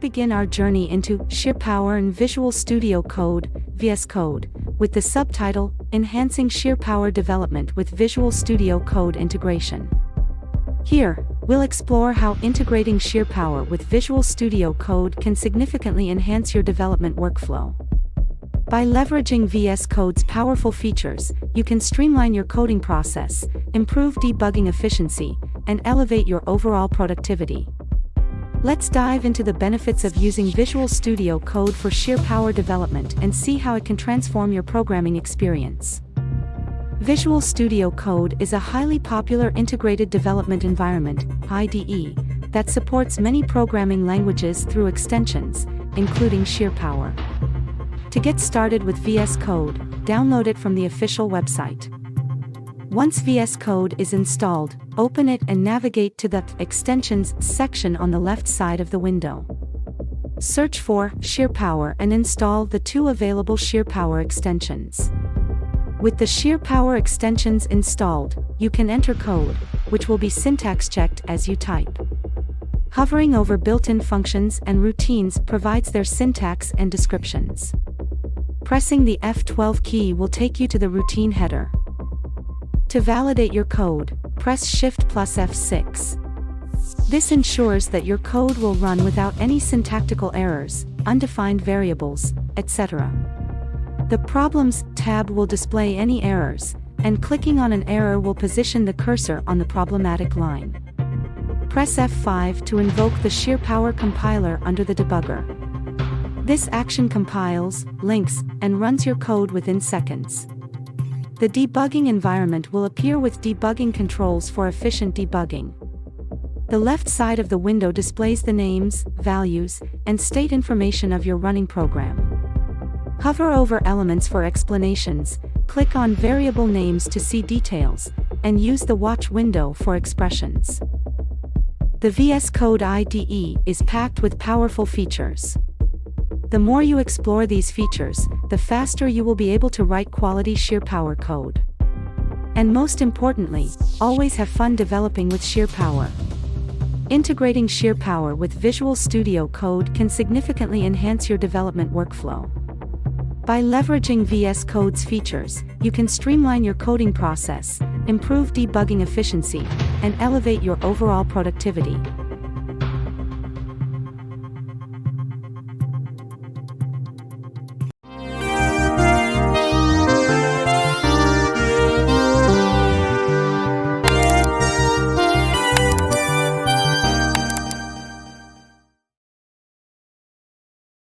begin our journey into Sheerpower and Visual Studio Code, VScode, with the subtitle, Enhancing Sheerpower Development with Visual Studio Code Integration. Here, we'll explore how integrating Sheerpower with Visual Studio Code can significantly enhance your development workflow. By leveraging VScode's powerful features, you can streamline your coding process, improve debugging efficiency, and elevate your overall productivity. Let's dive into the benefits of using Visual Studio Code for Sheerpower development and see how it can transform your programming experience. Visual Studio Code is a highly popular integrated development environment, IDE, that supports many programming languages through extensions, including Sheerpower. To get started with VS Code, download it from the official website. Once VS Code is installed, open it and navigate to the Extensions section on the left side of the window. Search for Sheerpower and install the two available Sheerpower extensions. With the Sheerpower extensions installed, you can enter code, which will be syntax checked as you type. Hovering over built-in functions and routines provides their syntax and descriptions. Pressing the F12 key will take you to the routine header. To validate your code, press Shift plus F6. This ensures that your code will run without any syntactical errors, undefined variables, etc. The Problems tab will display any errors, and clicking on an error will position the cursor on the problematic line. Press F5 to invoke the Sheerpower compiler under the debugger. This action compiles, links, and runs your code within seconds. The debugging environment will appear with debugging controls for efficient debugging. The left side of the window displays the names, values, and state information of your running program. Hover over elements for explanations, click on variable names to see details, and use the watch window for expressions. The VS Code IDE is packed with powerful features. The more you explore these features, the faster you will be able to write quality Sheerpower code. And most importantly, always have fun developing with Sheerpower. Integrating Sheerpower with Visual Studio Code can significantly enhance your development workflow. By leveraging VS Code's features, you can streamline your coding process, improve debugging efficiency, and elevate your overall productivity.